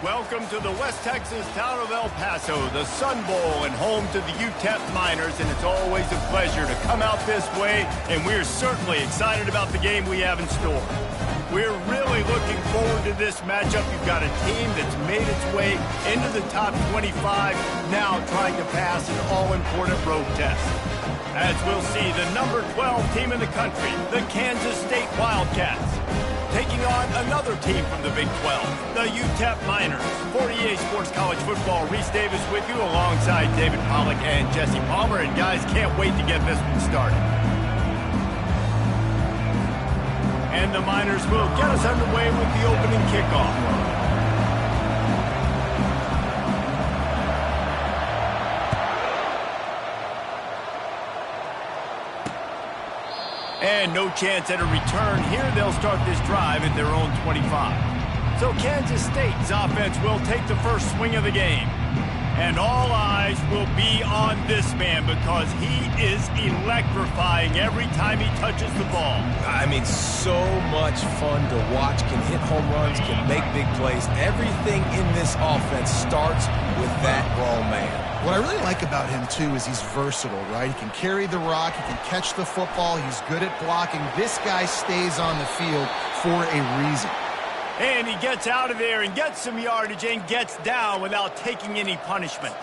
Welcome to the West Texas town of El Paso, the Sun Bowl, and home to the UTEP Miners, and it's always a pleasure to come out this way, and we're certainly excited about the game we have in store. We're really looking forward to this matchup. You've got a team that's made its way into the top 25, now trying to pass an all-important road test. As we'll see, the number 12 team in the country, the Kansas State Wildcats, taking on another team from the Big 12, the UTEP Miners. For EA Sports College Football, Reese Davis with you alongside David Pollack and Jesse Palmer. And guys, can't wait to get this one started. And the Miners will get us underway with the opening kickoff. And no chance at a return here. They'll start this drive at their own 25. So Kansas State's offense will take the first swing of the game. And all eyes will be on this man because he is electrifying every time he touches the ball. I mean, so much fun to watch. Can hit home runs, can make big plays. Everything in this offense starts with that raw man. What I really like about him, too, is he's versatile, right? He can carry the rock, he can catch the football, he's good at blocking. This guy stays on the field for a reason. And he gets out of there and gets some yardage and gets down without taking any punishment.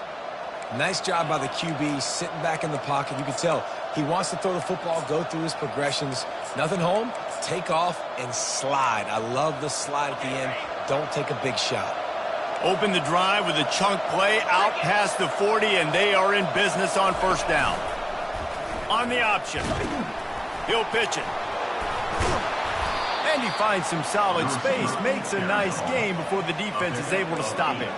Nice job by the QB, sitting back in the pocket. You can tell he wants to throw the football, go through his progressions. Nothing home, take off, and slide. I love the slide at the end. Don't take a big shot. Open the drive with a chunk play out past the 40, and they are in business on first down. On the option, he'll pitch it. And he finds some solid space, makes a nice game before the defense is able to stop him.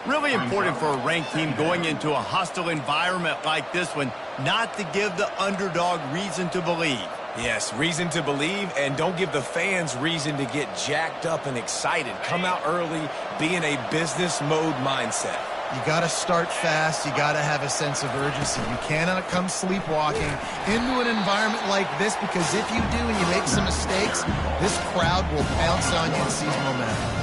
Really important for a ranked team going into a hostile environment like this one, not to give the underdog reason to believe. Yes, reason to believe, and don't give the fans reason to get jacked up and excited. Come out early, be in a business mode mindset. You got to start fast. You got to have a sense of urgency. You cannot come sleepwalking into an environment like this, because if you do and you make some mistakes, this crowd will pounce on you and seize momentum.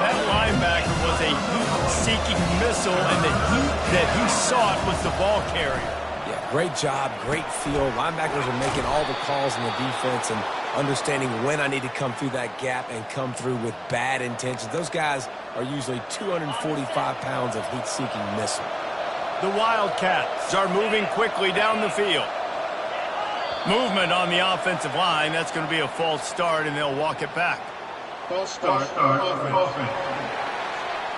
That linebacker was a heat-seeking missile, and the heat that he sought was the ball carrier. Yeah, great job, great feel. Linebackers are making all the calls in the defense and understanding when I need to come through that gap and come through with bad intentions. Those guys are usually 245 pounds of heat-seeking missile. The Wildcats are moving quickly down the field. Movement on the offensive line. That's going to be a false start, and they'll walk it back. False start. Offense.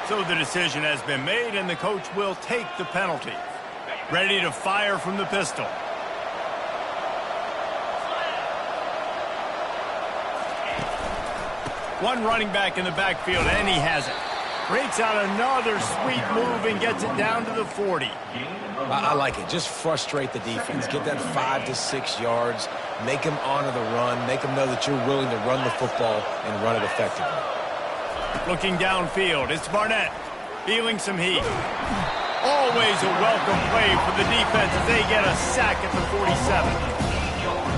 So the decision has been made, and the coach will take the penalty. Ready to fire from the pistol. One running back in the backfield, and he has it. Breaks out another sweet move and gets it down to the 40. I like it. Just frustrate the defense. Get that 5 to 6 yards. Make them honor the run. Make them know that you're willing to run the football and run it effectively. Looking downfield, it's Barnett. Feeling some heat. Always a welcome play for the defense as they get a sack at the 47.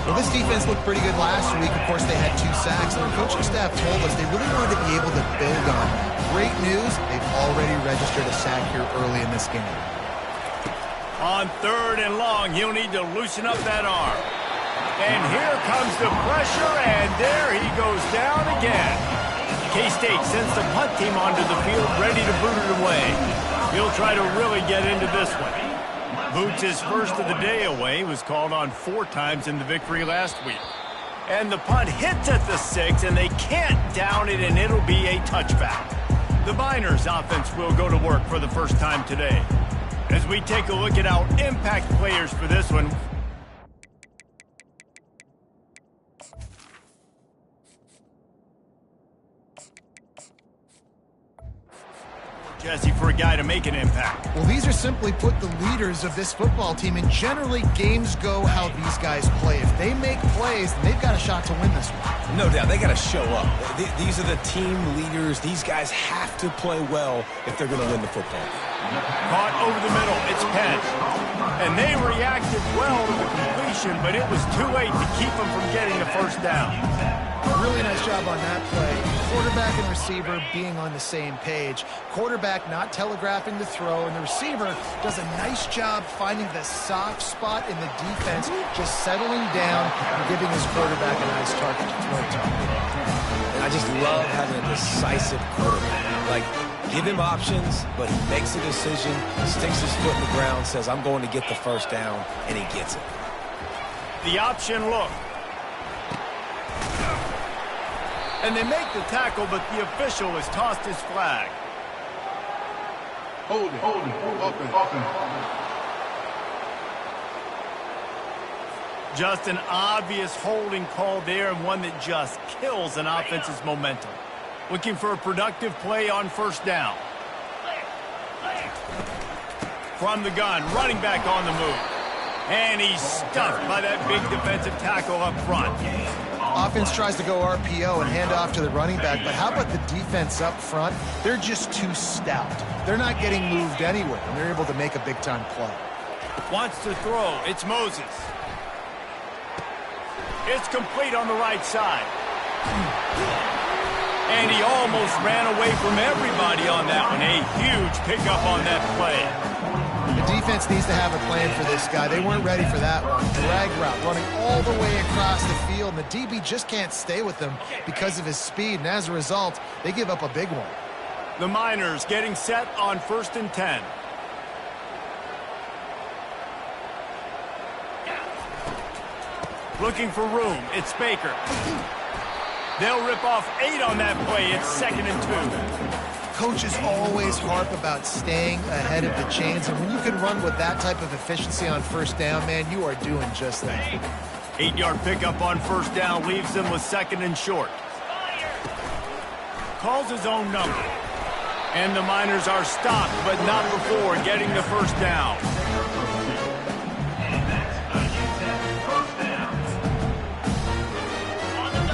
Well, this defense looked pretty good last week. Of course, they had 2 sacks, and the coaching staff told us they really wanted to be able to build on it. Great news, they've already registered a sack here early in this game. On 3rd and long, he'll need to loosen up that arm. And here comes the pressure, and there he goes down again. K-State sends the punt team onto the field, ready to boot it away. He'll try to really get into this one. Boots his first of the day away, was called on 4 times in the victory last week. And the punt hits at the 6, and they can't down it, and it'll be a touchback. The Miners offense will go to work for the first time today. As we take a look at our impact players for this one, Jesse, for a guy to make an impact. Well, these are simply put the leaders of this football team, and generally games go how these guys play. If they make plays, then they've got a shot to win this one. No doubt, they got to show up. These are the team leaders. These guys have to play well if they're going to win the football game. Caught over the middle, it's Penn. And they reacted well to the completion, but it was too late to keep them from getting the first down. Really nice job on that play. Quarterback and receiver being on the same page. Quarterback not telegraphing the throw, and the receiver does a nice job finding the soft spot in the defense, just settling down and giving his quarterback a nice target to throw to. And I just love having a decisive quarterback. Like, give him options, but he makes a decision, sticks his foot in the ground, says, I'm going to get the first down, and he gets it. The option look. And they make the tackle, but the official has tossed his flag. Hold it. Offense. Just an obvious holding call there, and one that just kills an offense's momentum. Looking for a productive play on first down. From the gun, running back on the move. And he's stuffed by that big defensive tackle up front. Offense tries to go RPO and hand off to the running back, but how about the defense up front? They're just too stout. They're not getting moved anywhere, and they're able to make a big-time play. Wants to throw. It's Moses. It's complete on the right side. And he almost ran away from everybody on that one. A huge pickup on that play. The defense needs to have a plan for this guy. They weren't ready for that one. Drag route running all the way across the field, and the DB just can't stay with him because of his speed, and as a result, they give up a big one. The Miners getting set on 1st and 10. Looking for room. It's Baker. They'll rip off 8 on that play. It's 2nd and 2. Coaches always harp about staying ahead of the chains, and when you can run with that type of efficiency on first down, man, you are doing just that. 8-yard pickup on first down leaves them with 2nd and short. Calls his own number. And the Miners are stopped, but not before getting the first down.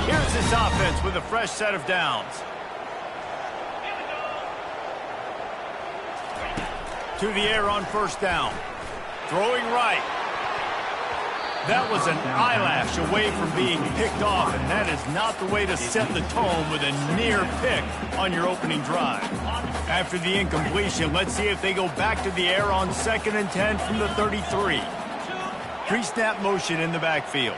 Here's this offense with a fresh set of downs. To the air on first down. Throwing right. That was an eyelash away from being picked off, and that is not the way to set the tone with a near pick on your opening drive. After the incompletion, let's see if they go back to the air on 2nd and 10 from the 33. Pre-snap motion in the backfield.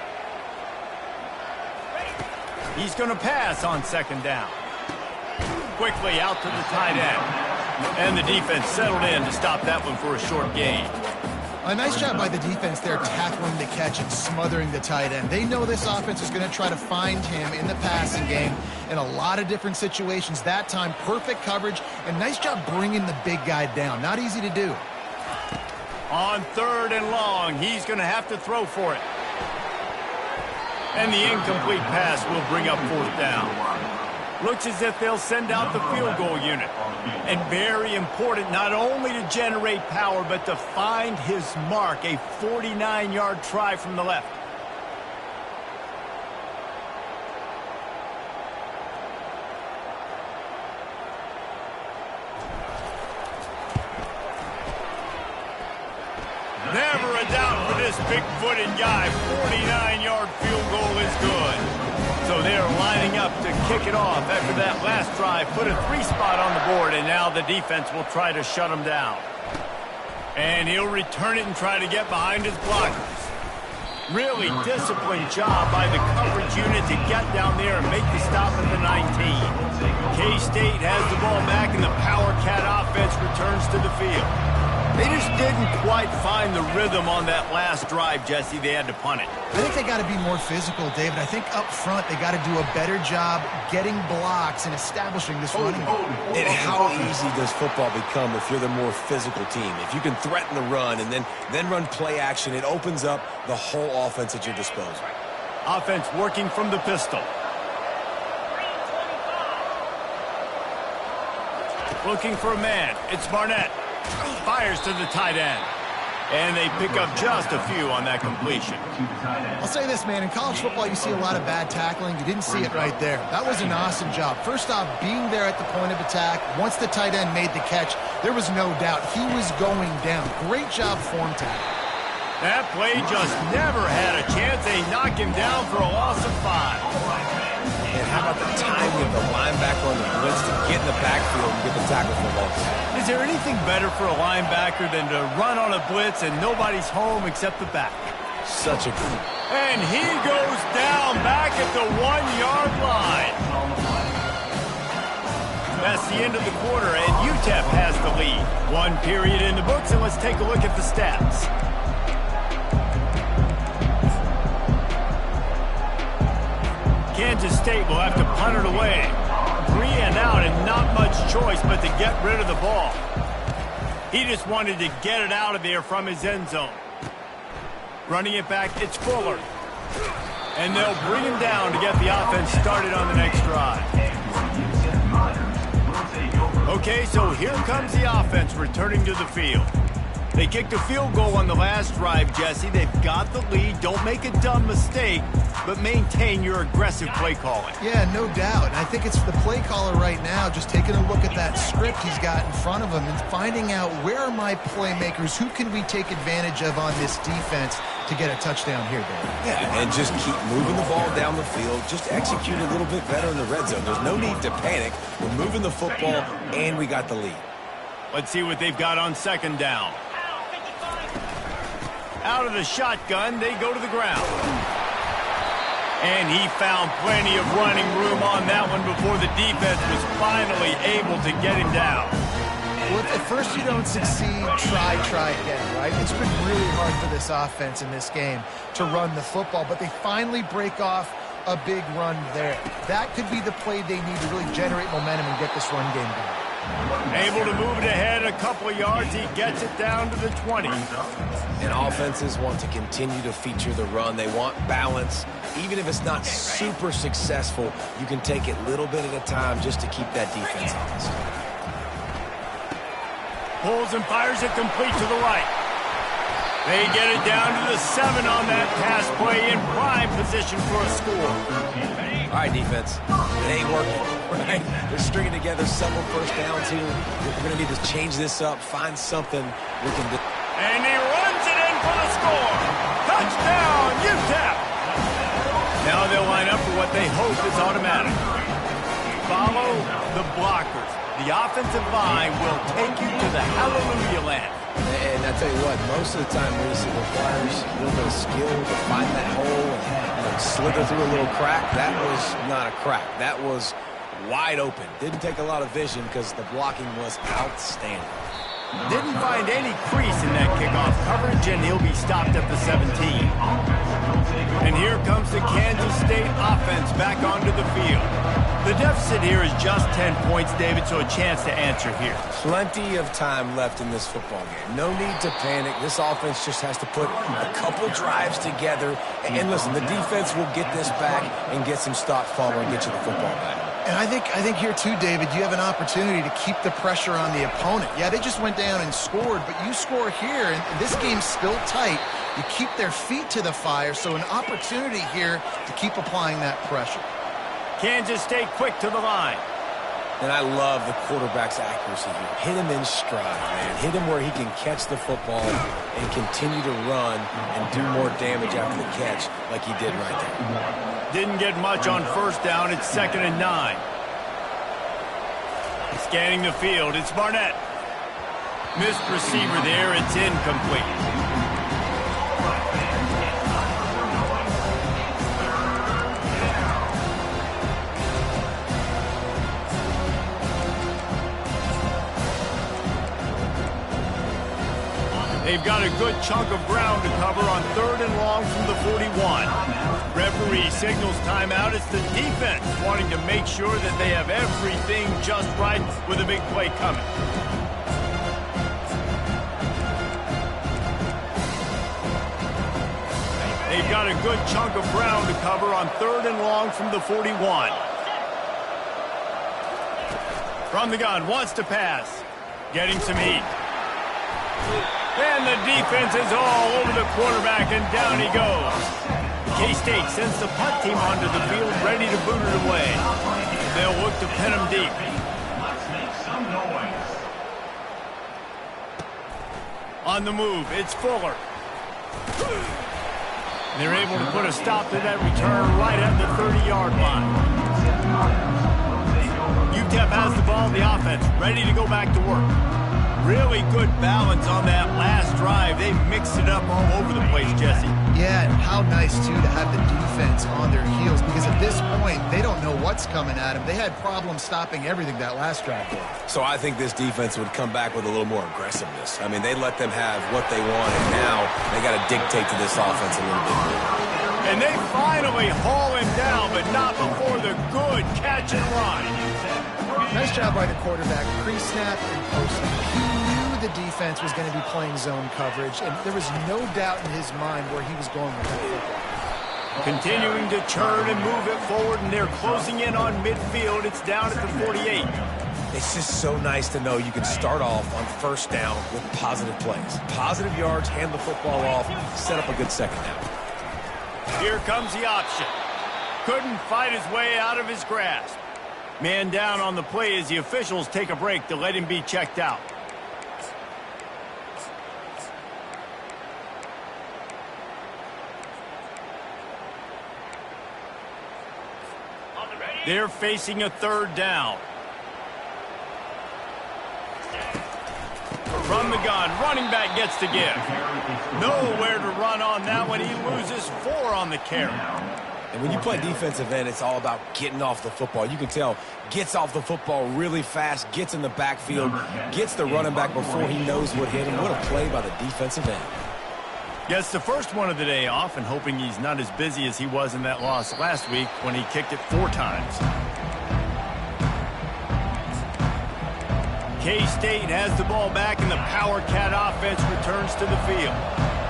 He's going to pass on 2nd down. Quickly out to the tight end. And the defense settled in to stop that one for a short gain. A nice job by the defense there tackling the catch and smothering the tight end. They know this offense is going to try to find him in the passing game in a lot of different situations. That time, perfect coverage, and nice job bringing the big guy down. Not easy to do. On 3rd and long, he's going to have to throw for it. And the incomplete pass will bring up 4th down. Looks as if they'll send out the field goal unit. And very important, not only to generate power, but to find his mark, a 49-yard try from the left. Never a doubt for this big-footed guy. 49-yard field goal is good. So they're lining up to kick it off after that last drive. Put a 3 spot on the board, and now the defense will try to shut him down. And he'll return it and try to get behind his blockers. Really disciplined job by the coverage unit to get down there and make the stop at the 19. K-State has the ball back, and the Power Cat offense returns to the field. They just didn't quite find the rhythm on that last drive, Jesse. They had to punt it. I think they got to be more physical, David. I think up front they got to do a better job getting blocks and establishing this running game. And how easy does football become if you're the more physical team? If you can threaten the run and then run play action, it opens up the whole offense at your disposal. Offense working from the pistol. Looking for a man. It's Barnett. Fires to the tight end. And they pick up just a few on that completion. I'll say this, man. In college football, you see a lot of bad tackling. You didn't see it right there. That was an awesome job. First off, being there at the point of attack. Once the tight end made the catch, there was no doubt he was going down. Great job form tackle. That play just never had a chance. They knock him down for a loss of 5. And how about the timing of the linebacker on the blitz to get in the backfield and get the tackle for loss? Is there anything better for a linebacker than to run on a blitz and nobody's home except the back? Such a good. And he goes down back at the 1-yard line. That's the end of the quarter, and UTEP has the lead. 1 period in the books, and let's take a look at the stats. Kansas State will have to punt it away. 3 and out and not much choice but to get rid of the ball. He just wanted to get it out of there from his end zone. Running it back, it's Fuller. And they'll bring him down to get the offense started on the next drive. Okay, so here comes the offense returning to the field. They kicked a field goal on the last drive, Jesse. They've got the lead. Don't make a dumb mistake, but maintain your aggressive play calling. Yeah, no doubt. I think it's the play caller right now just taking a look at that script he's got in front of him and finding out where are my playmakers, who can we take advantage of on this defense to get a touchdown here, Dave. Yeah, and just keep moving the ball down the field. Just execute a little bit better in the red zone. There's no need to panic. We're moving the football, and we got the lead. Let's see what they've got on second down. Out of the shotgun, they go to the ground. And he found plenty of running room on that one before the defense was finally able to get him down. Well, if at first you don't succeed, try again, right? It's been really hard for this offense in this game to run the football, but they finally break off a big run there. That could be the play they need to really generate momentum and get this run game going. Able to move it ahead a couple of yards. He gets it down to the 20. And offenses want to continue to feature the run. They want balance. Even if it's not super successful, you can take it little bit at a time just to keep that defense honest. Pulls and fires it complete to the right. They get it down to the 7 on that pass play in prime position for a score. All right, defense. It ain't working, right? They're stringing together several first downs here. We're going to need to change this up, find something we can do. And he runs it in for the score. Touchdown, UTEP. Now they'll line up for what they hope is automatic. Follow the blockers. The offensive line will take you to the hallelujah land. And I tell you what, most of the time, Reese, it requires a little bit of skill to find that hole and slither through a little crack. That was not a crack. That was wide open. Didn't take a lot of vision because the blocking was outstanding. Didn't find any crease in that kickoff coverage, and he'll be stopped at the 17. And here comes the Kansas State offense back onto the field. The deficit here is just 10 points, David, so a chance to answer here. Plenty of time left in this football game. No need to panic. This offense just has to put a couple drives together. And listen, the defense will get this back and get some stops forward and get you the football back. And I think here too, David, you have an opportunity to keep the pressure on the opponent. Yeah, they just went down and scored, but you score here, and this game's still tight. You keep their feet to the fire, so an opportunity here to keep applying that pressure. Kansas State quick to the line. And I love the quarterback's accuracy here. Hit him in stride, man. Hit him where he can catch the football and continue to run and do more damage after the catch like he did right there. Didn't get much on first down. It's 2nd and 9. Scanning the field. It's Barnett. Missed receiver there. It's incomplete. They've got a good chunk of ground to cover on 3rd and long from the 41. Referee signals timeout. It's the defense wanting to make sure that they have everything just right with a big play coming. They've got a good chunk of ground to cover on 3rd and long from the 41. From the gun, wants to pass. Getting some heat. And the defense is all over the quarterback, and down he goes. K-State sends the punt team onto the field, ready to boot it away. They'll look to pin him deep. On the move, it's Fuller. They're able to put a stop to that return right at the 30-yard line. UTEP has the ball, the offense, ready to go back to work. Really good balance on that last drive. They mixed it up all over the place, Jesse. Yeah, and how nice, too, to have the defense on their heels, because at this point, they don't know what's coming at them. They had problems stopping everything that last drive did. So I think this defense would come back with a little more aggressiveness. I mean, they let them have what they want, and now they got to dictate to this offense a little bit more. And they finally haul him down, but not before the good catch and run. Nice job by the quarterback, pre-snap and post-snap. He knew the defense was going to be playing zone coverage, and there was no doubt in his mind where he was going with that football. Continuing to turn and move it forward, and they're closing in on midfield. It's down at the 48. It's just so nice to know you can start off on first down with positive plays. Positive yards, hand the football off, set up a good second down. Here comes the option. Couldn't fight his way out of his grasp. Man down on the play as the officials take a break to let him be checked out. They're facing a third down. From the gun, running back gets to give. Nowhere to run on that one. He loses 4 on the carry. And when you play defensive end, it's all about getting off the football. You can tell, gets off the football really fast, gets in the backfield, gets the running back before he knows what hit him. What a play by the defensive end. Gets the first one of the day off, and hoping he's not as busy as he was in that loss last week when he kicked it 4 times. K-State has the ball back, and the Power Cat offense returns to the field.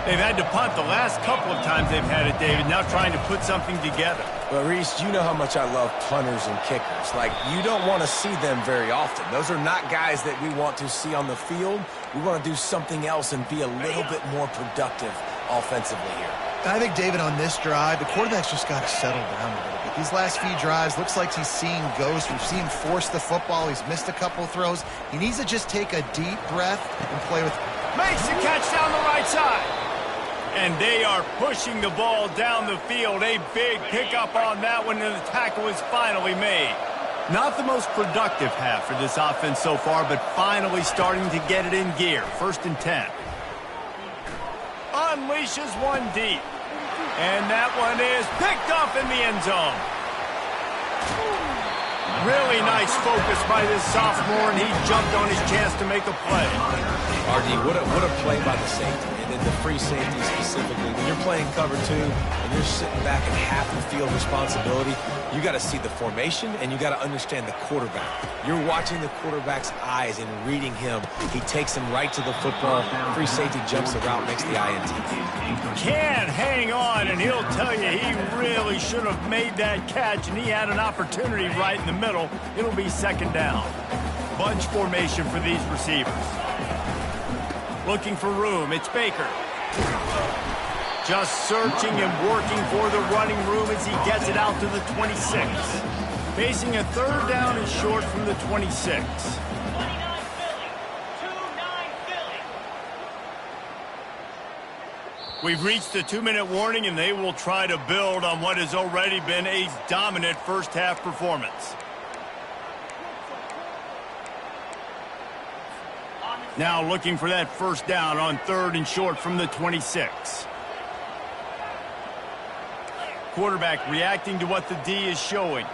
They've had to punt the last couple of times they've had it, David, now trying to put something together. But, Reese, you know how much I love punters and kickers. Like, you don't want to see them very often. Those are not guys that we want to see on the field. We want to do something else and be a little bit more productive offensively here. I think, David, on this drive, the quarterback's just got to settle down a little bit. These last few drives, looks like he's seeing ghosts. We've seen him force the football. He's missed a couple of throws. He needs to just take a deep breath and play with. Makes the catch down the right side. And they are pushing the ball down the field. A big pickup on that one, and the tackle is finally made. Not the most productive half for this offense so far, but finally starting to get it in gear. 1st and 10. Unleashes one deep. And that one is picked up in the end zone. Really nice focus by this sophomore, and he jumped on his chance to make a play. RD, what a play by the safety, and then the free safety specifically. When you're playing cover 2 and you're sitting back in half the field responsibility, you got to see the formation and you got to understand the quarterback. You're watching the quarterback's eyes and reading him. He takes him right to the football. Free safety jumps the route, makes the INT. Can't hang on, and he'll tell you he really should have made that catch, and he had an opportunity right in the middle. It'll be 2nd down. Bunch formation for these receivers. Looking for room, it's Baker. Just searching and working for the running room as he gets it out to the 26. Facing a 3rd down and short from the 26. We've reached the 2-minute warning, and they will try to build on what has already been a dominant first-half performance. Now looking for that 1st down on 3rd and short from the 26. Quarterback reacting to what the D is showing.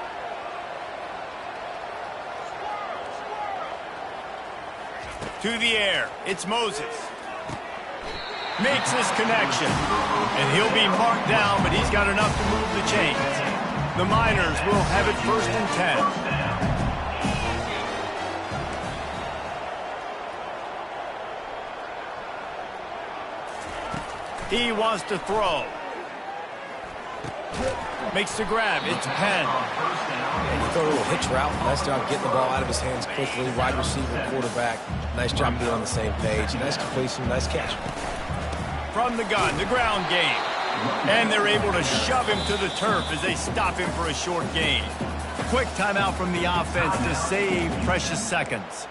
To the air, it's Moses. Makes his connection, and he'll be marked down, but he's got enough to move the chains. The Miners will have it 1st and 10. He wants to throw. Makes the grab. It's Penn. And you throw a little hitch route. Nice job getting the ball out of his hands quickly. Wide receiver, quarterback. Nice job being on the same page. Nice completion, nice catch. From the gun, the ground game. And they're able to shove him to the turf as they stop him for a short gain. Quick timeout from the offense to save precious seconds.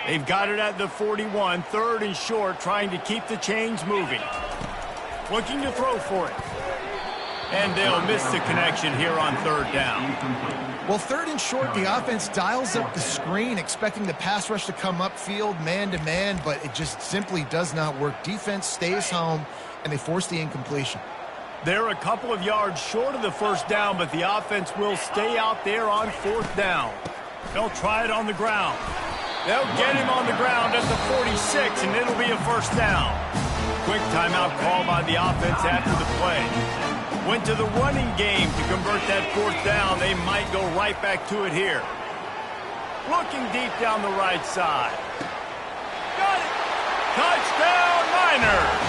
They've got it at the 41, 3rd and short, trying to keep the chains moving. Looking to throw for it. And they'll miss the connection here on 3rd down. Well, 3rd and short, the offense dials up the screen, expecting the pass rush to come upfield, man-to-man, but it just simply does not work. Defense stays home, and they force the incompletion. They're a couple of yards short of the 1st down, but the offense will stay out there on 4th down. They'll try it on the ground. They'll get him on the ground at the 46, and it'll be a 1st down. Quick timeout call by the offense after the play. Went to the running game to convert that 4th down. They might go right back to it here. Looking deep down the right side. Got it! Touchdown, Niners!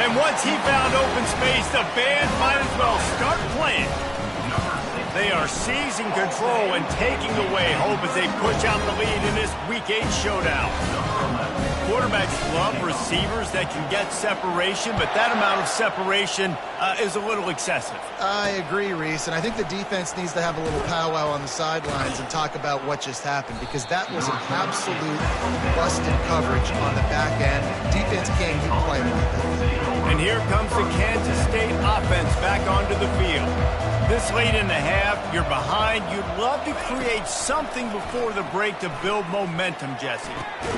And once he found open space, the band might as well start playing. They are seizing control and taking away hope as they push out the lead in this Week 8 showdown. Quarterbacks love receivers that can get separation, but that amount of separation is a little excessive. I agree, Reese, and I think the defense needs to have a little powwow on the sidelines and talk about what just happened, because that was an absolute busted coverage on the back end. Defense can't keep playing like that. And here comes the Kansas State offense back onto the field. This late in the half, you're behind. You'd love to create something before the break to build momentum, Jesse.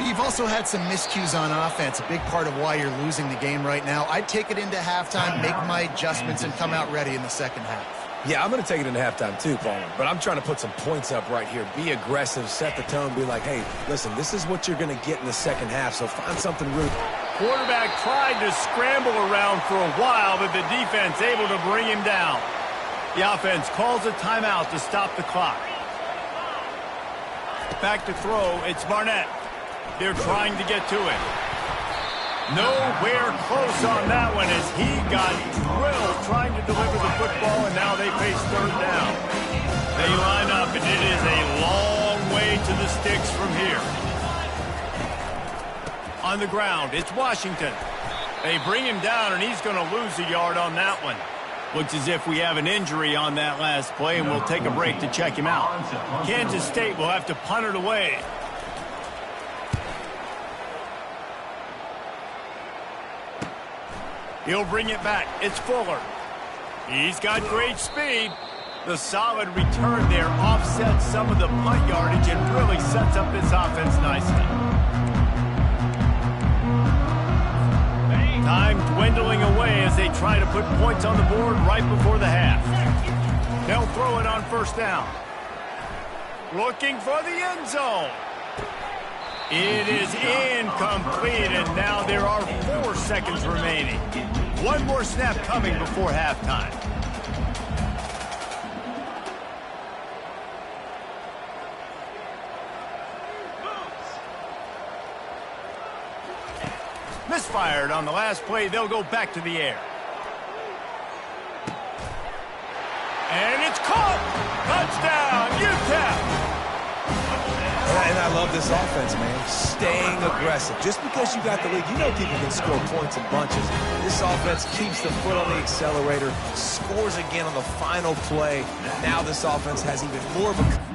You've also had some miscues on offense, a big part of why you're losing the game right now. I'd take it into halftime, make my adjustments, and come out ready in the 2nd half. Yeah, I'm going to take it into halftime too, Paul. But I'm trying to put some points up right here. Be aggressive, set the tone, be like, hey, listen, this is what you're going to get in the 2nd half, so find something really... Quarterback tried to scramble around for a while, but the defense able to bring him down. The offense calls a timeout to stop the clock. Back to throw, it's Barnett. They're trying to get to it. Nowhere close on that one as he got drilled trying to deliver the football, and now they face 3rd down. They line up, and it is a long way to the sticks from here. On the ground, it's Washington. They bring him down, and he's going to lose a yard on that one. Looks as if we have an injury on that last play, and we'll take a break to check him out. Kansas State will have to punt it away. He'll bring it back. It's Fuller. He's got great speed. The solid return there offsets some of the punt yardage and really sets up this offense nicely. Time dwindling away as they try to put points on the board right before the half. They'll throw it on 1st down. Looking for the end zone. It is incomplete, and now there are 4 seconds remaining. One more snap coming before halftime. Misfired on the last play. They'll go back to the air. And it's caught! Touchdown, UTEP! And I love this offense, man. Staying aggressive. Just because you got the lead, you know people can score points in bunches. This offense keeps the foot on the accelerator, scores again on the final play. Now this offense has even more of a...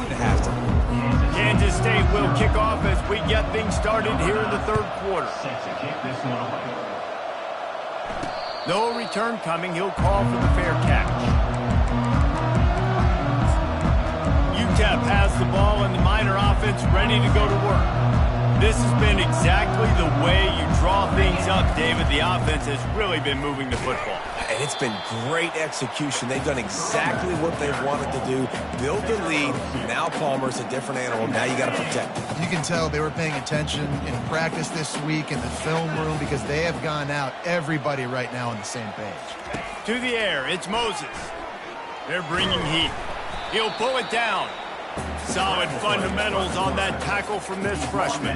It has to be. Kansas State will kick off as we get things started here in the third quarter. No return coming. He'll call for the fair catch. UTEP has the ball and the Miner offense ready to go to work. This has been exactly the way you draw things up, David. The offense has really been moving the football. And it's been great execution. They've done exactly what they've wanted to do. Build the lead. Now Palmer's a different animal. Now you got to protect it. You can tell they were paying attention in practice this week in the film room because they have gone out, everybody right now on the same page. To the air, it's Moses. They're bringing heat. He'll pull it down. Solid fundamentals on that tackle from this freshman.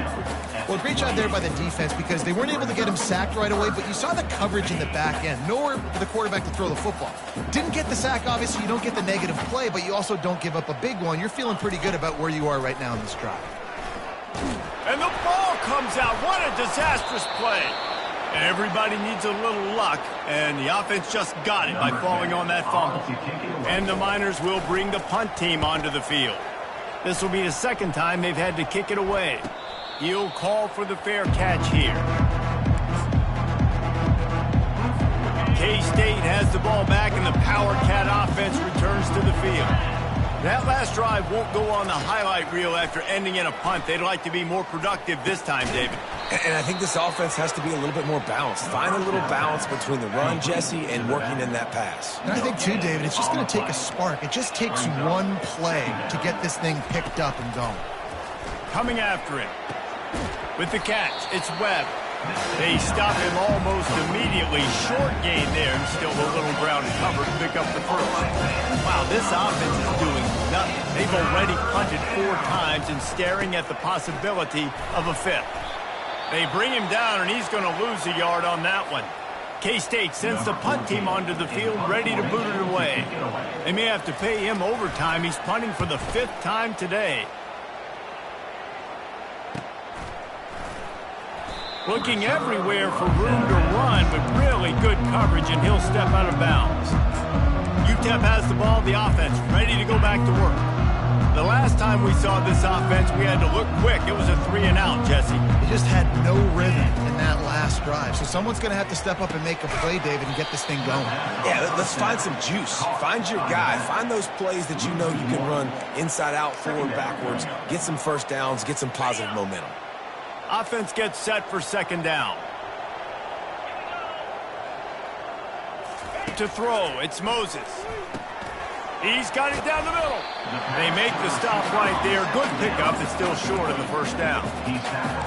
Well, great job there by the defense because they weren't able to get him sacked right away, but you saw the coverage in the back end. Nowhere for the quarterback to throw the football. Didn't get the sack, obviously. You don't get the negative play, but you also don't give up a big one. You're feeling pretty good about where you are right now in this drive. And the ball comes out. What a disastrous play. Everybody needs a little luck, and the offense just got it by falling on that fumble. And the Miners will bring the punt team onto the field. This will be the second time they've had to kick it away. He'll call for the fair catch here. K-State has the ball back, and the Power Cat offense returns to the field. That last drive won't go on the highlight reel after ending in a punt. They'd like to be more productive this time, David. And I think this offense has to be a little bit more balanced. Find a little balance between the run, Jesse, and working in that pass. And I think, too, David, it's just going to take a spark. It just takes one play to get this thing picked up and going. Coming after him. With the catch, it's Webb. They stop him almost immediately. Short gain there, and still a little ground cover to pick up the first. Wow, this offense is doing nothing. They've already punted 4 times and staring at the possibility of a 5th. They bring him down, and he's going to lose a yard on that one. K-State sends the punt team onto the field, ready to boot it away. They may have to pay him overtime. He's punting for the 5th time today. Looking everywhere for room to run, but really good coverage, and he'll step out of bounds. UTEP has the ball, the offense ready to go back to work. The last time we saw this offense, we had to look quick. It was a 3-and-out, Jesse. They just had no rhythm in that last drive. So someone's going to have to step up and make a play, David, and get this thing going. Yeah, let's find some juice. Find your guy. Find those plays that you know you can run inside out, forward, backwards. Get some first downs. Get some positive momentum. Offense gets set for 2nd down. To throw, it's Moses. He's got it down the middle. They make the stop right there. Good pickup. It's still short of the 1st down.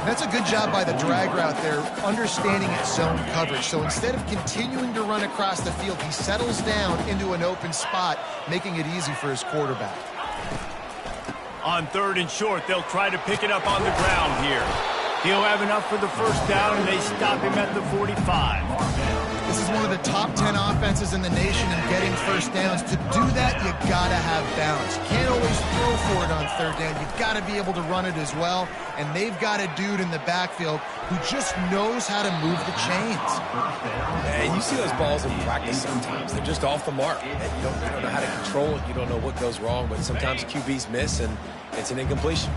That's a good job by the drag route there, understanding its zone coverage. So instead of continuing to run across the field, he settles down into an open spot, making it easy for his quarterback. On 3rd and short, they'll try to pick it up on the ground here. He'll have enough for the 1st down, and they stop him at the 45. This is one of the top 10 offenses in the nation in getting 1st downs. To do that, you got to have balance. You can't always throw for it on 3rd down. You've got to be able to run it as well. And they've got a dude in the backfield who just knows how to move the chains. And you see those balls in practice sometimes. They're just off the mark. And you don't know how to control it. You don't know what goes wrong. But sometimes QBs miss, and it's an incompletion.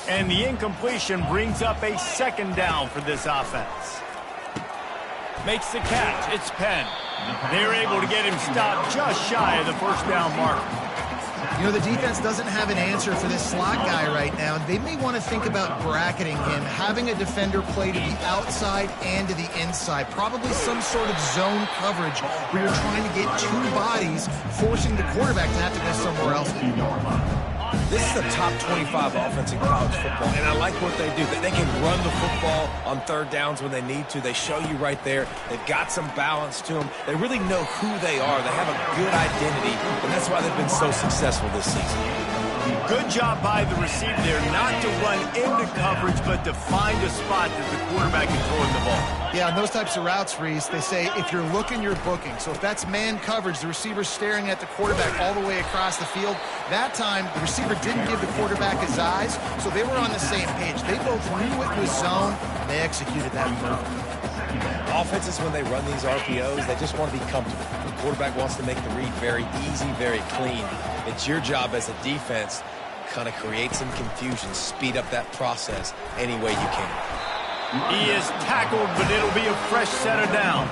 And the incompletion brings up a 2nd down for this offense. Makes the catch. It's Penn. They're able to get him stopped just shy of the 1st down mark. You know, the defense doesn't have an answer for this slot guy right now. They may want to think about bracketing him, having a defender play to the outside and to the inside. Probably some sort of zone coverage where you're trying to get 2 bodies, forcing the quarterback to have to go somewhere else. This is a top 25 offense in college football, and I like what they do. They can run the football on 3rd downs when they need to. They show you right there. They've got some balance to them. They really know who they are. They have a good identity, and that's why they've been so successful this season. Good job by the receiver there, not to run into coverage, but to find a spot that the quarterback can throw in the ball. Yeah, on those types of routes, Reese, they say if you're looking, you're booking. So if that's man coverage, the receiver's staring at the quarterback all the way across the field. That time, the receiver didn't give the quarterback his eyes, so they were on the same page. They both knew it was zone. They executed that move. Offenses, when they run these RPOs, they just want to be comfortable. The quarterback wants to make the read very easy, very clean. It's your job as a defense, kind of create some confusion, speed up that process any way you can. He is tackled, but it'll be a fresh set of downs.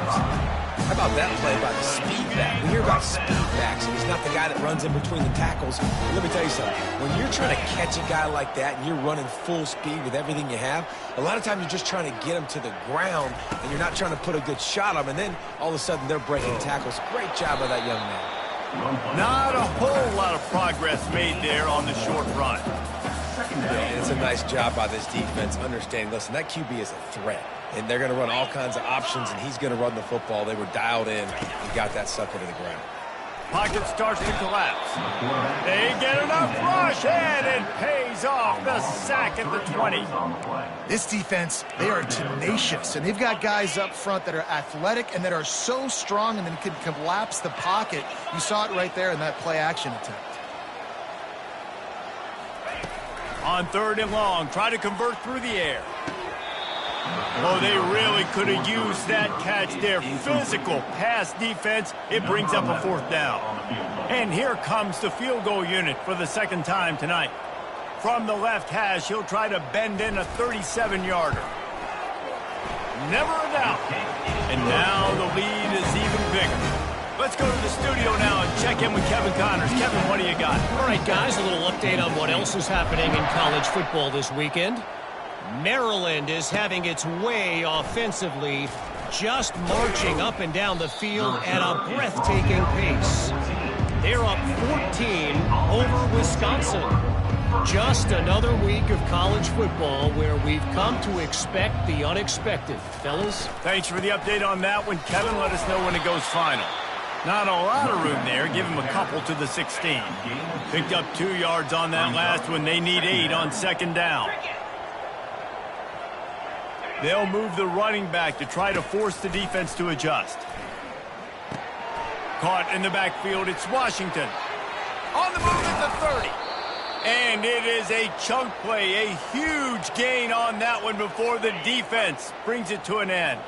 How about that play by the speed back? We hear about speed backs, and he's not the guy that runs in between the tackles. But let me tell you something. When you're trying to catch a guy like that and you're running full speed with everything you have, a lot of times you're just trying to get him to the ground, and you're not trying to put a good shot on him, and then all of a sudden they're breaking tackles. Great job by that young man. Not a whole lot of progress made there on the short run. Yeah, it's a nice job by this defense, understanding, listen, that QB is a threat. And they're going to run all kinds of options, and he's going to run the football. They were dialed in and got that sucker to the ground. Pocket starts to collapse. They get enough rush, and it pays off. The sack at the 20. This defense, they are tenacious, and they've got guys up front that are athletic and that are so strong and then can collapse the pocket. You saw it right there in that play-action attempt. On 3rd and long, try to convert through the air. Oh, they really could have used that catch there. Physical pass defense. It brings up a 4th down. And here comes the field goal unit for the 2nd time tonight. From the left hash, he'll try to bend in a 37-yarder. Never a doubt. And now the lead is even bigger. Let's go to the studio now and check in with Kevin Connors. Kevin, what do you got? All right, guys, a little update on what else is happening in college football this weekend. Maryland is having its way offensively, just marching up and down the field at a breathtaking pace. They're up 14 over Wisconsin. Just another week of college football where we've come to expect the unexpected. Fellas? Thanks for the update on that one, Kevin. Let us know when it goes final. Not a lot of room there. Give him a couple to the 16. Picked up 2 yards on that last one. They need 8 on 2nd down. They'll move the running back to try to force the defense to adjust. Caught in the backfield, it's Washington. On the move at the 30. And it is a chunk play, a huge gain on that one before the defense brings it to an end.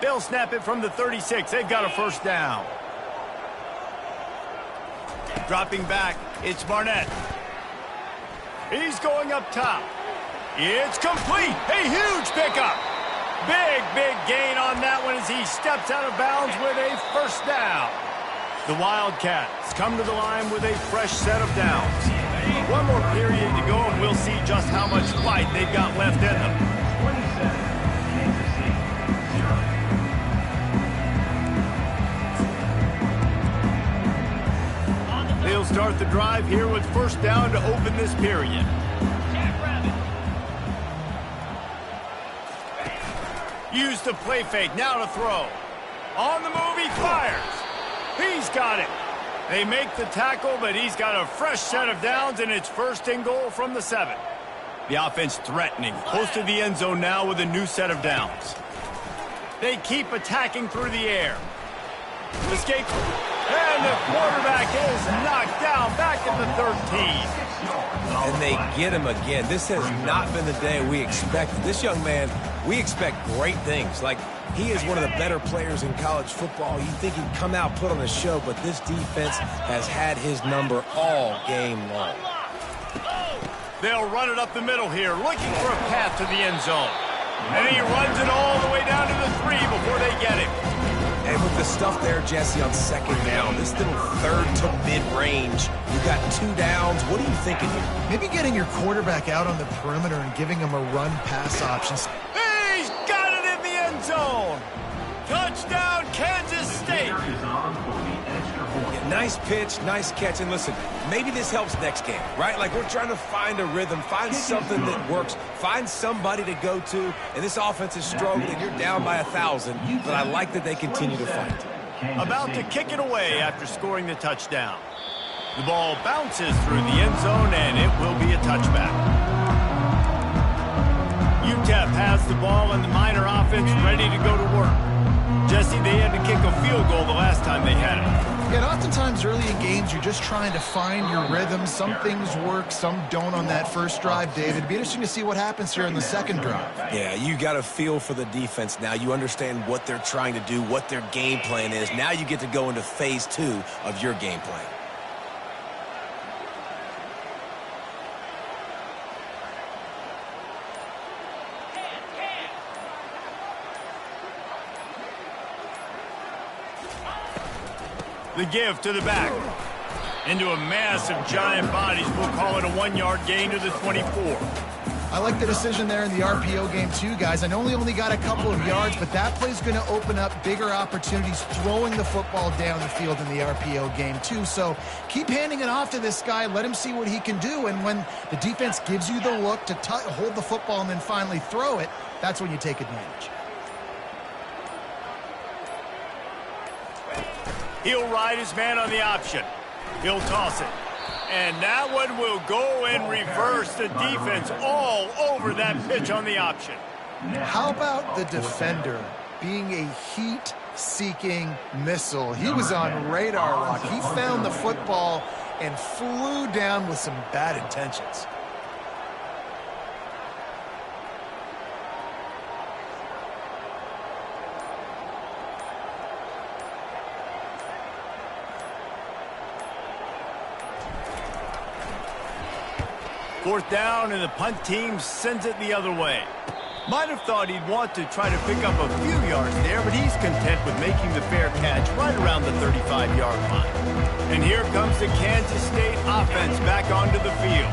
They'll snap it from the 36. They've got a 1st down. Dropping back, it's Barnett. He's going up top. It's complete. A huge pickup. Big gain on that one as he steps out of bounds with a 1st down. The Wildcats come to the line with a fresh set of downs. One more period to go, and we'll see just how much fight they've got left in them. They'll start the drive here with 1st down to open this period. Use the play fake, now to throw. On the move, he fires. He's got it. They make the tackle, but he's got a fresh set of downs, and it's 1st and goal from the 7. The offense threatening, close to the end zone now with a new set of downs. They keep attacking through the air. Escape. And the quarterback is knocked down back at the 13. And they get him again. This has not been the day we expected. This young man, we expect great things. Like, he is one of the better players in college football. You think he'd come out, put on a show, but this defense has had his number all game long. They'll run it up the middle here, looking for a path to the end zone. And he runs it all the way down to the 3 before they get him. And with the stuff there, Jesse, on 2nd down, this little 3rd to mid-range, you've got 2 downs. What are you thinking here? Maybe getting your quarterback out on the perimeter and giving him a run-pass option. He's got it in the end zone. Touchdown, Kansas State. Yeah, nice pitch, nice catch. And listen, maybe this helps next game, right? Like, we're trying to find a rhythm, find something that works, find somebody to go to. And this offense is struggling. You're down by 1,000, but I like that they continue to fight. About to kick it away after scoring the touchdown. The ball bounces through the end zone, and it will be a touchback. UTEP has the ball, and the Miner offense ready to go to work. Jesse, they had to kick a field goal the last time they had it. Yeah, and oftentimes early in games, you're just trying to find your rhythm. Some things work, some don't on that 1st drive, David. It'd be interesting to see what happens here in the 2nd drive. Yeah, you got a feel for the defense now. You understand what they're trying to do, what their game plan is. Now you get to go into phase 2 of your game plan. The give to the back. Into a mass of giant bodies. We'll call it a 1-yard gain to the 24. I like the decision there in the RPO game too, guys. I know he only got a couple of yards, but that play's going to open up bigger opportunities throwing the football down the field in the RPO game too. So keep handing it off to this guy. Let him see what he can do. And when the defense gives you the look to hold the football and then finally throw it, that's when you take advantage. He'll ride his man on the option. He'll toss it. And that one will go and reverse the defense all over that pitch on the option. How about the defender being a heat-seeking missile? He was on radar lock. He found the football and flew down with some bad intentions. Fourth down, and the punt team sends it the other way. Might have thought he'd want to try to pick up a few yards there, but he's content with making the fair catch right around the 35-yard line. And here comes the Kansas State offense back onto the field.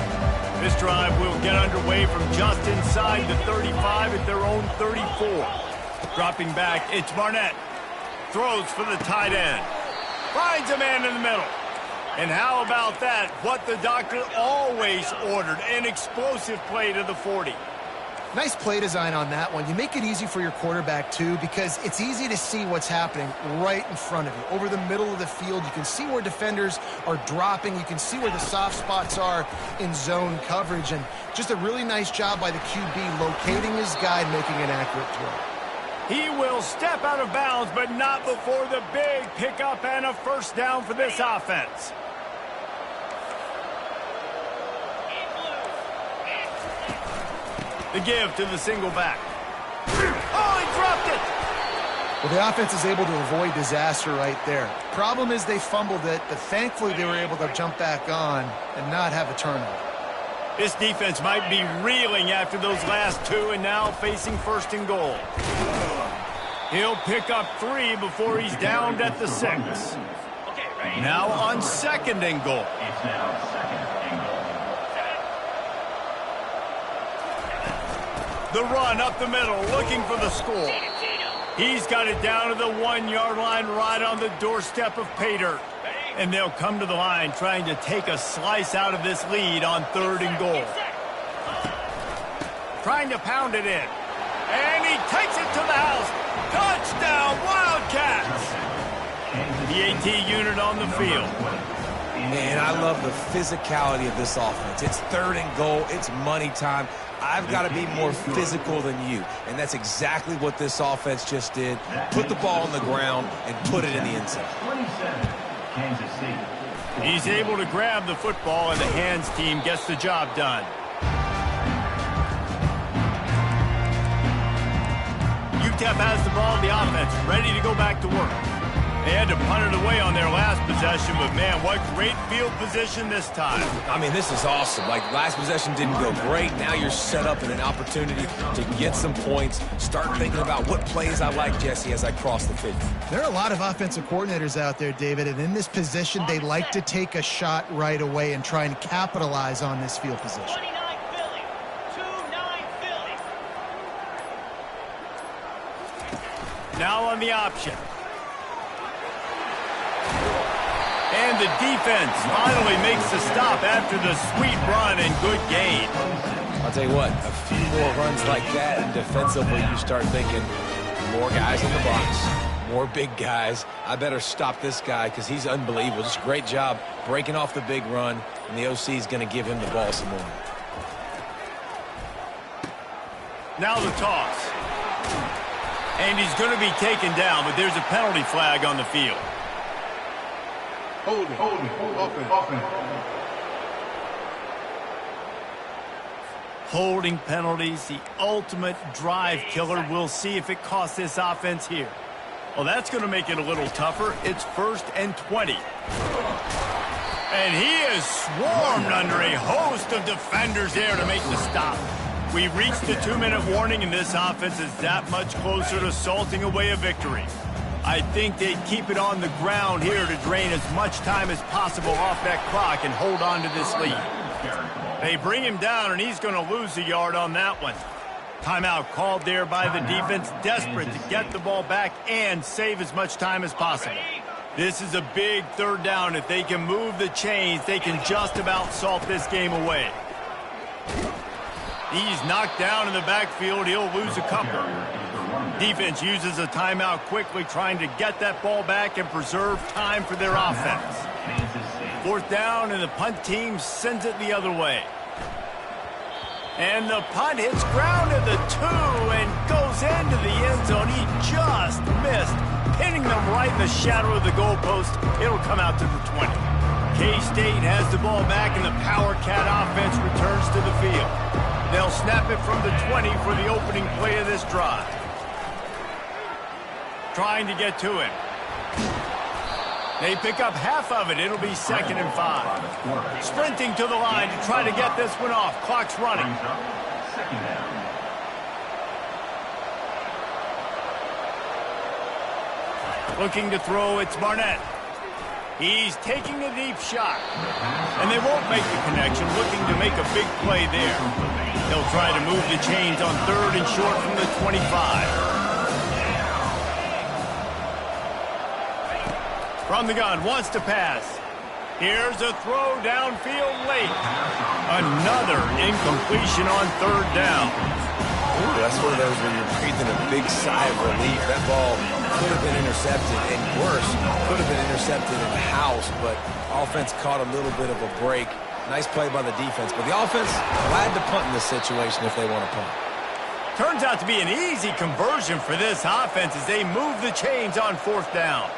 This drive will get underway from just inside the 35 at their own 34. Dropping back, it's Barnett. Throws for the tight end. Finds a man in the middle. And how about that? What the doctor always ordered, an explosive play to the 40. Nice play design on that one. You make it easy for your quarterback, too, because it's easy to see what's happening right in front of you. Over the middle of the field, you can see where defenders are dropping. You can see where the soft spots are in zone coverage. And just a really nice job by the QB locating his guy and making an accurate throw. He will step out of bounds, but not before the big pickup and a first down for this offense. The give to the single back. Oh, he dropped it! Well, the offense is able to avoid disaster right there. Problem is they fumbled it, but thankfully they were able to jump back on and not have a turnover. This defense might be reeling after those last two and now facing first and goal. He'll pick up 3 before he's downed at the 6. Now on second and goal. It's now second and goal. The run up the middle, looking for the score. He's got it down to the 1-yard line right on the doorstep of pay dirt. And they'll come to the line trying to take a slice out of this lead on third and goal. Trying to pound it in. And he takes it to the house. Touchdown, Wildcats! The AT unit on the field. Man, I love the physicality of this offense. It's third and goal. It's money time. I've got to be more physical than you. And that's exactly what this offense just did. Put the ball on the ground and put it in the end zone. 27, Kansas City. He's able to grab the football, and the hands team gets the job done. UTEP has the ball, the offense ready to go back to work. They had to punt it away on their last possession, but man, what great field position this time. I mean, this is awesome. Like, last possession didn't go great. Now you're set up in an opportunity to get some points. Start thinking about what plays I like, Jesse, as I cross the 50. There are a lot of offensive coordinators out there, David, and in this position, they like to take a shot right away and try and capitalize on this field position. Now on the option. And the defense finally makes the stop after the sweet run and good gain. I'll tell you what, a few more runs like that, and defensively you start thinking, more guys in the box, more big guys. I better stop this guy because he's unbelievable. Just a great job breaking off the big run, and the OC is going to give him the ball some more. Now the toss. And he's going to be taken down, but there's a penalty flag on the field. Holding, offense. Holding penalties, the ultimate drive killer. We'll see if it costs this offense here. Well, that's going to make it a little tougher. It's 1st and 20. And he is swarmed under a host of defenders there to make the stop. We've reached the 2-minute warning, and this offense is that much closer to salting away a victory. I think they'd keep it on the ground here to drain as much time as possible off that clock and hold on to this lead. They bring him down, and he's going to lose a yard on that one. Timeout called there by the defense, desperate to get the ball back and save as much time as possible. This is a big third down. If they can move the chains, they can just about salt this game away. He's knocked down in the backfield. He'll lose a couple. Defense uses a timeout quickly, trying to get that ball back and preserve time for their offense. Fourth down, and the punt team sends it the other way. And the punt hits ground at the 2 and goes into the end zone. He just missed, pinning them right in the shadow of the goalpost. It'll come out to the 20. K-State has the ball back, and the Power Cat offense returns to the field. They'll snap it from the 20 for the opening play of this drive. Trying to get to him. They pick up half of it. It'll be 2nd and 5. Sprinting to the line to try to get this one off. Clock's running. Looking to throw, it's Barnett. He's taking a deep shot. And they won't make the connection, looking to make a big play there. They'll try to move the chains on 3rd and short from the 25. From the gun, wants to pass. Here's a throw downfield late. Another incompletion on 3rd down. Ooh, that's one of those where you're breathing a big sigh of relief. That ball could have been intercepted, and worse, could have been intercepted in the house, but offense caught a little bit of a break. Nice play by the defense, but the offense glad to punt in this situation if they want to punt. Turns out to be an easy conversion for this offense as they move the chains on 4th down.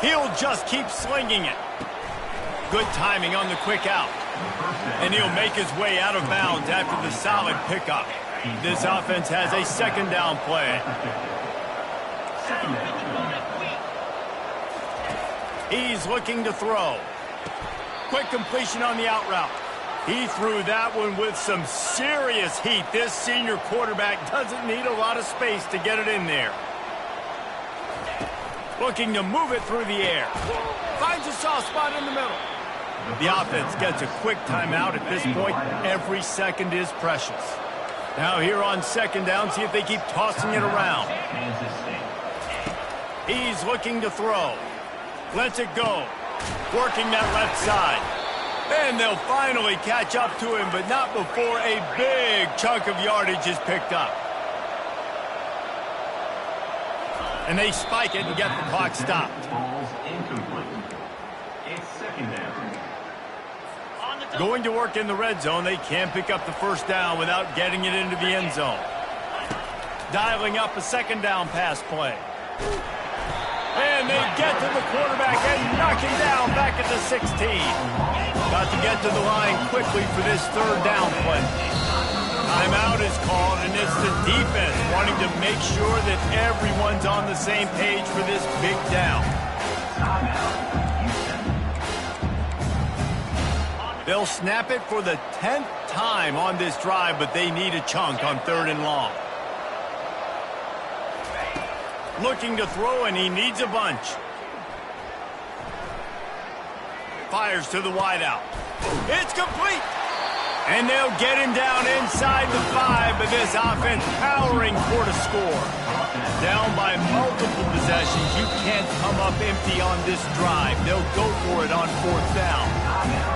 He'll just keep slinging it. Good timing on the quick out. And he'll make his way out of bounds after the solid pickup. This offense has a 2nd down play. He's looking to throw. Quick completion on the out route. He threw that one with some serious heat. This senior quarterback doesn't need a lot of space to get it in there. Looking to move it through the air. Finds a soft spot in the middle. The offense gets a quick timeout at this point. Every second is precious. Now here on 2nd down, see if they keep tossing it around. He's looking to throw. Lets it go. Working that left side. And they'll finally catch up to him, but not before a big chunk of yardage is picked up. And they spike it and get the clock stopped. Going to work in the red zone, they can't pick up the 1st down without getting it into the end zone. Dialing up a 2nd down pass play. And they get to the quarterback and knock him down back at the 16. Got to get to the line quickly for this 3rd down play. Timeout is called, and it's the defense wanting to make sure that everyone's on the same page for this big down. They'll snap it for the 10th time on this drive, but they need a chunk on 3rd and long. Looking to throw, and he needs a bunch. Fires to the wideout. It's complete. And they'll get him down inside the 5, but this offense powering for the score. Down by multiple possessions. You can't come up empty on this drive. They'll go for it on 4th down.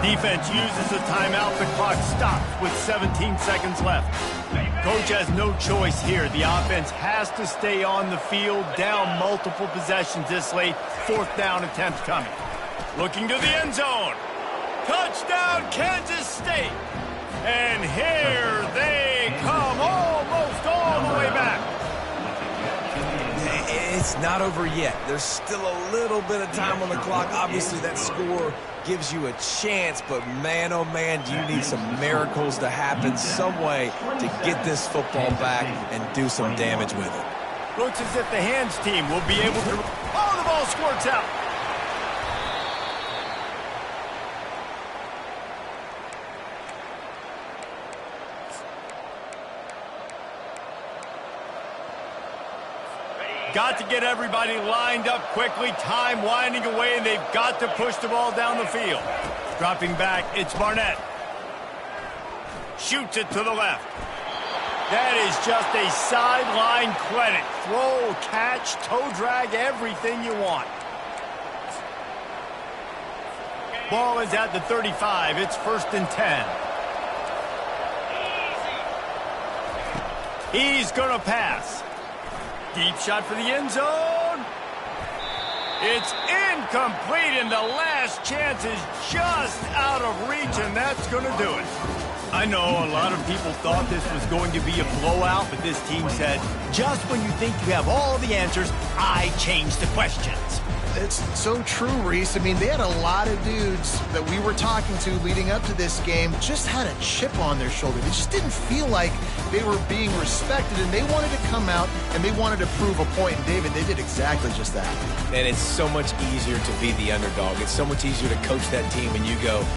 Defense uses a timeout. The clock stops with 17 seconds left. Coach has no choice here. The offense has to stay on the field, down multiple possessions this late. 4th down attempt coming. Looking to the end zone. Touchdown, Kansas State. And here they come, almost all the way back. It's not over yet. There's still a little bit of time on the clock. Obviously, that score gives you a chance, but man, oh man, do you need some miracles to happen some way to get this football back and do some damage with it. Looks as if the hands team will be able to... Oh, the ball squirts out. got to get everybody lined up quickly, time winding away, and they've got to push the ball down the field. Dropping back, it's Barnett. Shoots it to the left. That is just a sideline credit. Throw, catch, toe drag, everything you want. Ball is at the 35. It's 1st and 10. He's going to pass. Deep shot for the end zone. It's incomplete, and the last chance is just out of reach, and that's going to do it. I know a lot of people thought this was going to be a blowout, but this team said, just when you think you have all the answers, I change the questions. It's so true, Reese. I mean, they had a lot of dudes that we were talking to leading up to this game just had a chip on their shoulder. They just didn't feel like they were being respected, and they wanted to come out and they wanted to prove a point. And David, they did exactly just that. And it's so much easier to be the underdog. It's so much easier to coach that team and you go,